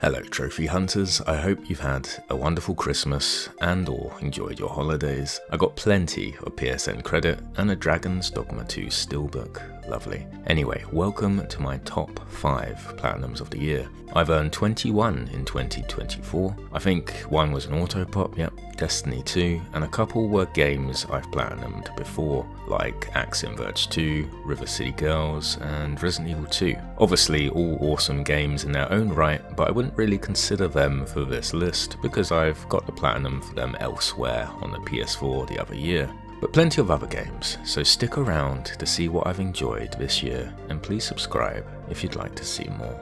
Hello trophy hunters, I hope you've had a wonderful Christmas and or enjoyed your holidays. I got plenty of PSN credit and a Dragon's Dogma 2 steelbook, lovely. Anyway, welcome to my top 5 platinums of the year. I've earned 21 in 2024, I think one was an auto pop, yep, Destiny 2, and a couple were games I've platinumed before, like Axiom Verge 2, River City Girls, and Resident Evil 2. Obviously all awesome games in their own right, but I wouldn't really consider them for this list because I've got the platinum for them elsewhere on the PS4 the other year. But plenty of other games, so stick around to see what I've enjoyed this year, and please subscribe if you'd like to see more.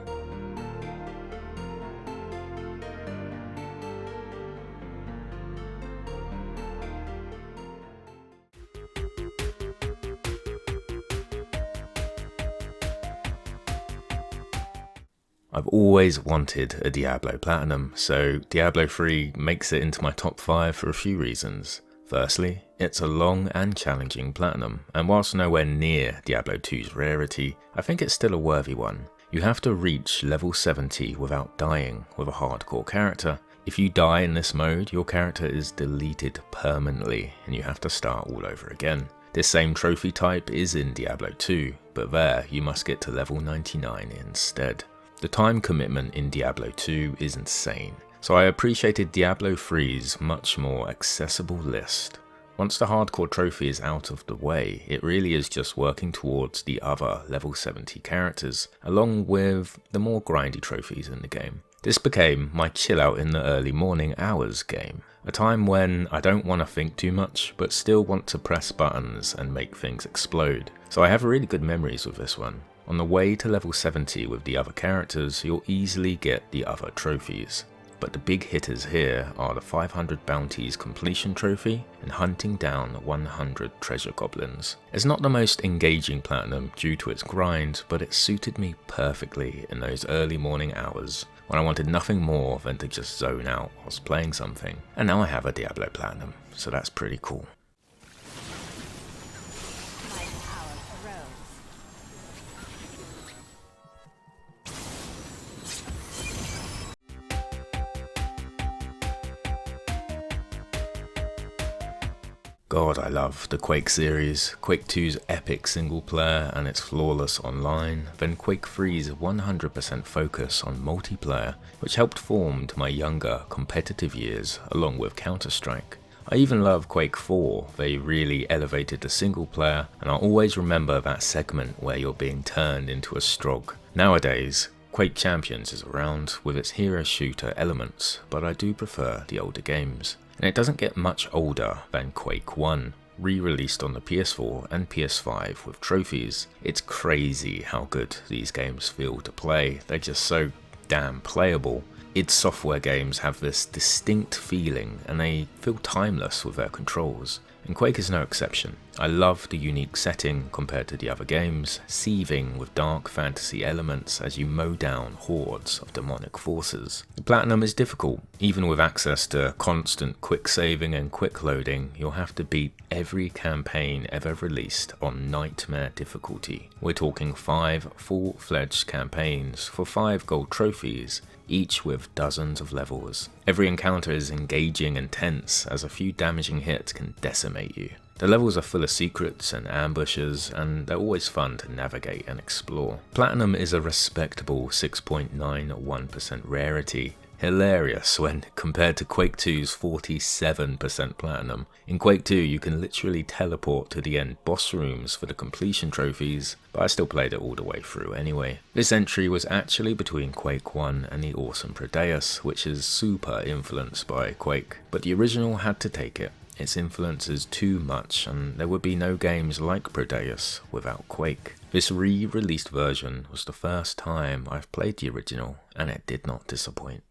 I've always wanted a Diablo Platinum, so Diablo 3 makes it into my top 5 for a few reasons. Firstly, it's a long and challenging Platinum, and whilst nowhere near Diablo 2's rarity, I think it's still a worthy one. You have to reach level 70 without dying with a hardcore character. If you die in this mode, your character is deleted permanently, and you have to start all over again. This same trophy type is in Diablo 2, but there you must get to level 99 instead. The time commitment in Diablo 2 is insane, so I appreciated Diablo 3's much more accessible list. Once the hardcore trophy is out of the way, it really is just working towards the other level 70 characters, along with the more grindy trophies in the game. This became my chill out in the early morning hours game, a time when I don't want to think too much, but still want to press buttons and make things explode. So I have really good memories with this one. On the way to level 70 with the other characters, you'll easily get the other trophies. But the big hitters here are the 500 bounties completion trophy and hunting down 100 treasure goblins. It's not the most engaging platinum due to its grind, but it suited me perfectly in those early morning hours when I wanted nothing more than to just zone out whilst playing something. And now I have a Diablo Platinum, so that's pretty cool. God, I love the Quake series, Quake 2's epic single player and its flawless online, then Quake 3's 100% focus on multiplayer, which helped form my younger competitive years along with Counter-Strike. I even love Quake 4, they really elevated the single player, and I always remember that segment where you're being turned into a Strog. Nowadays, Quake Champions is around with its hero shooter elements, but I do prefer the older games. And it doesn't get much older than Quake 1, re-released on the PS4 and PS5 with trophies. It's crazy how good these games feel to play, they're just so damn playable. id Software games have this distinct feeling and they feel timeless with their controls. And Quake is no exception. I love the unique setting compared to the other games, seething with dark fantasy elements as you mow down hordes of demonic forces. The platinum is difficult. Even with access to constant quick saving and quick loading, you'll have to beat every campaign ever released on nightmare difficulty. We're talking 5 full-fledged campaigns for 5 gold trophies, each with dozens of levels. Every encounter is engaging and tense, as a few damaging hits can decimate you. The levels are full of secrets and ambushes, and they're always fun to navigate and explore. Platinum is a respectable 6.91% rarity. Hilarious when compared to Quake 2's 47% platinum. In Quake 2 you can literally teleport to the end boss rooms for the completion trophies, but I still played it all the way through anyway. This entry was actually between Quake 1 and the awesome Prodeus, which is super influenced by Quake, but the original had to take it. Its influence is too much, and there would be no games like Prodeus without Quake. This re-released version was the first time I've played the original, and it did not disappoint.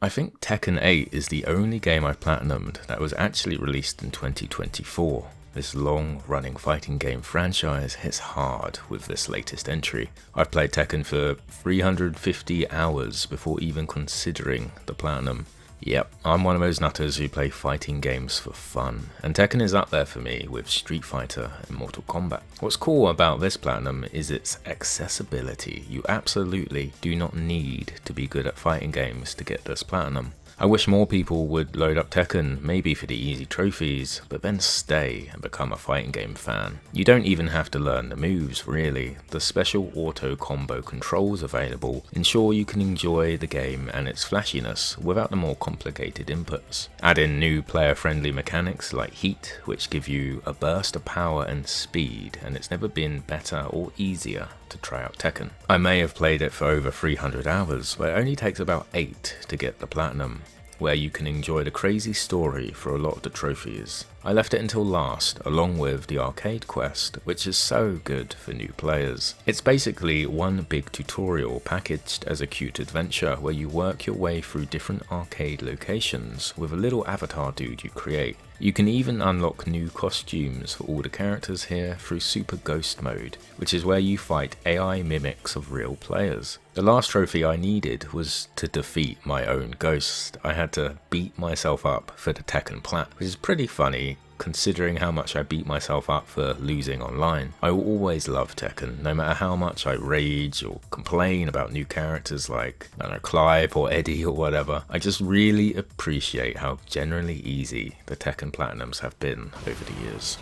I think Tekken 8 is the only game I've platinumed that was actually released in 2024. This long-running fighting game franchise hits hard with this latest entry. I've played Tekken for 350 hours before even considering the platinum. Yep, I'm one of those nutters who play fighting games for fun, and Tekken is up there for me with Street Fighter and Mortal Kombat. What's cool about this platinum is its accessibility. You absolutely do not need to be good at fighting games to get this platinum. I wish more people would load up Tekken, maybe for the easy trophies, but then stay and become a fighting game fan. You don't even have to learn the moves, really. The special auto combo controls available ensure you can enjoy the game and its flashiness without the more complicated inputs. Add in new player-friendly mechanics like heat, which give you a burst of power and speed, and it's never been better or easier to try out Tekken. I may have played it for over 300 hours, but it only takes about 8 to get the platinum, where you can enjoy the crazy story for a lot of the trophies. I left it until last, along with the arcade quest, which is so good for new players. It's basically one big tutorial packaged as a cute adventure where you work your way through different arcade locations with a little avatar dude you create. You can even unlock new costumes for all the characters here through Super Ghost mode, which is where you fight AI mimics of real players. The last trophy I needed was to defeat my own ghost. I had to beat myself up for the Tekken Plat, which is pretty funny considering how much I beat myself up for losing online. I will always love Tekken, no matter how much I rage or complain about new characters like, I don't know, Clive or Eddie or whatever. I just really appreciate how generally easy the Tekken Platinums have been over the years.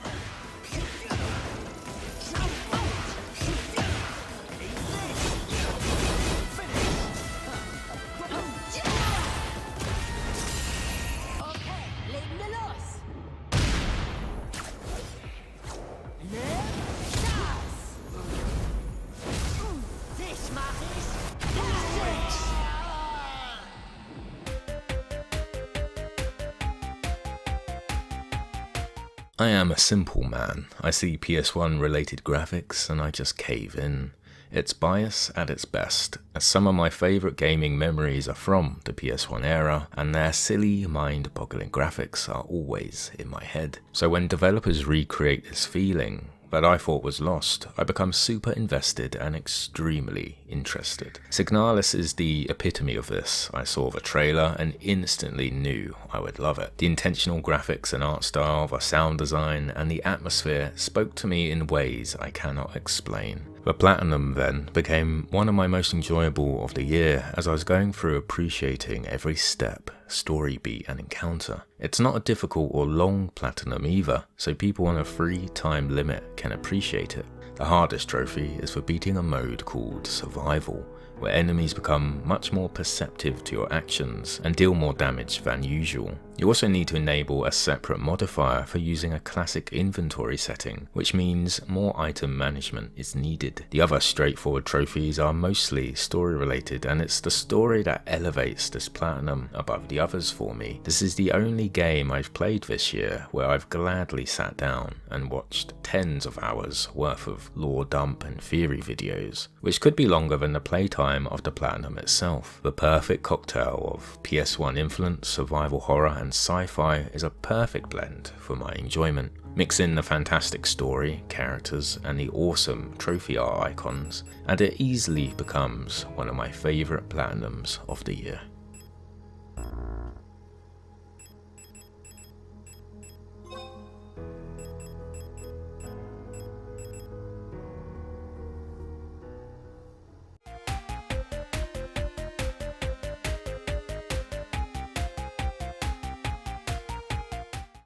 I am a simple man. I see PS1 related graphics and I just cave in. It's bias at its best, as some of my favourite gaming memories are from the PS1 era, and their silly, mind-boggling graphics are always in my head. So when developers recreate this feeling that I thought was lost, I become super invested and extremely interested. Signalis is the epitome of this. I saw the trailer and instantly knew I would love it. The intentional graphics and art style, the sound design, and the atmosphere spoke to me in ways I cannot explain. The Platinum then became one of my most enjoyable of the year as I was going through appreciating every step, story beat and encounter. It's not a difficult or long Platinum either, so people on a free time limit can appreciate it. The hardest trophy is for beating a mode called Survival, where enemies become much more perceptive to your actions and deal more damage than usual. You also need to enable a separate modifier for using a classic inventory setting, which means more item management is needed. The other straightforward trophies are mostly story related, and it's the story that elevates this Platinum above the others for me. This is the only game I've played this year where I've gladly sat down and watched tens of hours worth of lore dump and theory videos, which could be longer than the playtime of the Platinum itself. The perfect cocktail of PS1 influence, survival horror and sci-fi is a perfect blend for my enjoyment. Mix in the fantastic story, characters, and the awesome trophy art icons, and it easily becomes one of my favourite Platinums of the year.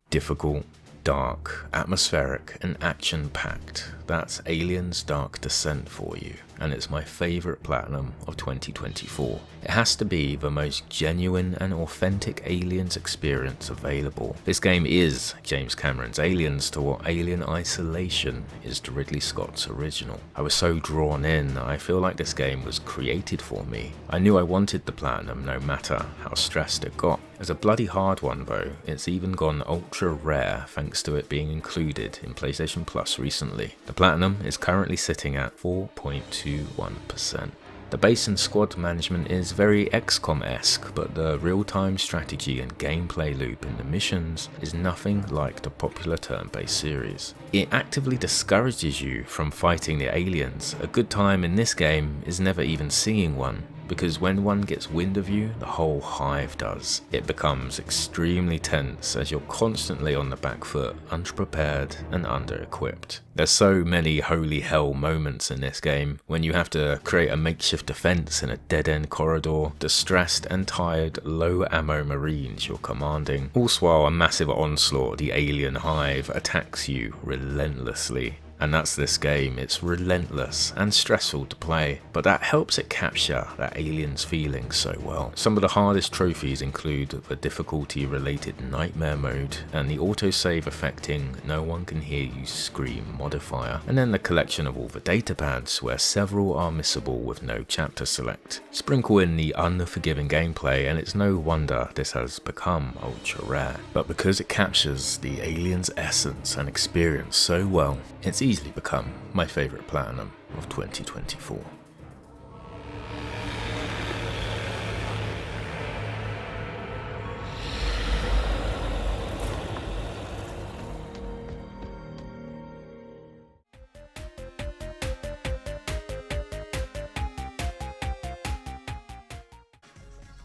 Difficult, dark, atmospheric, and action-packed. That's Aliens Dark Descent for you, and it's my favourite Platinum of 2024. It has to be the most genuine and authentic Aliens experience available. This game is James Cameron's Aliens to what Alien Isolation is to Ridley Scott's original. I was so drawn in, I feel like this game was created for me. I knew I wanted the Platinum no matter how stressed it got. It's a bloody hard one though. It's even gone ultra rare thanks to it being included in PlayStation Plus recently. The Platinum is currently sitting at 4.21%. The base and squad management is very XCOM-esque, but the real-time strategy and gameplay loop in the missions is nothing like the popular turn-based series. It actively discourages you from fighting the aliens. A good time in this game is never even seeing one, because when one gets wind of you, the whole hive does. It becomes extremely tense as you're constantly on the back foot, unprepared and under-equipped. There's so many holy hell moments in this game when you have to create a makeshift defense in a dead-end corridor, distressed and tired low ammo marines you're commanding, all while a massive onslaught, the alien hive, attacks you relentlessly. And that's this game. It's relentless and stressful to play, but that helps it capture that alien's feelings so well. Some of the hardest trophies include the difficulty related nightmare mode and the autosave affecting no one can hear you scream modifier, and then the collection of all the data pads where several are missable with no chapter select. Sprinkle in the unforgiving gameplay and it's no wonder this has become ultra rare. But because it captures the alien's essence and experience so well, it's easily become my favourite platinum of 2024.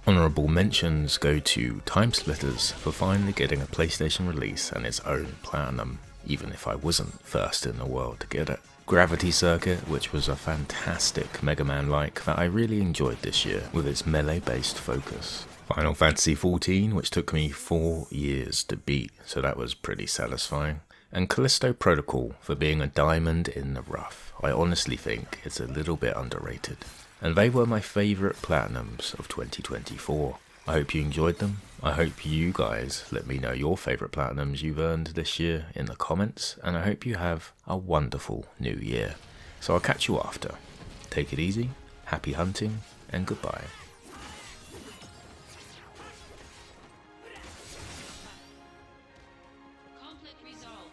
Honourable mentions go to Timesplitters for finally getting a PlayStation release and its own platinum, even if I wasn't first in the world to get it. Gravity Circuit, which was a fantastic Mega Man-like that I really enjoyed this year with its melee-based focus. Final Fantasy XIV, which took me 4 years to beat, so that was pretty satisfying. And Callisto Protocol for being a diamond in the rough. I honestly think it's a little bit underrated. And they were my favourite platinums of 2024. I hope you enjoyed them. I hope you guys let me know your favourite platinums you've earned this year in the comments, and I hope you have a wonderful new year. So I'll catch you after. Take it easy, happy hunting, and goodbye. Conflict resolved.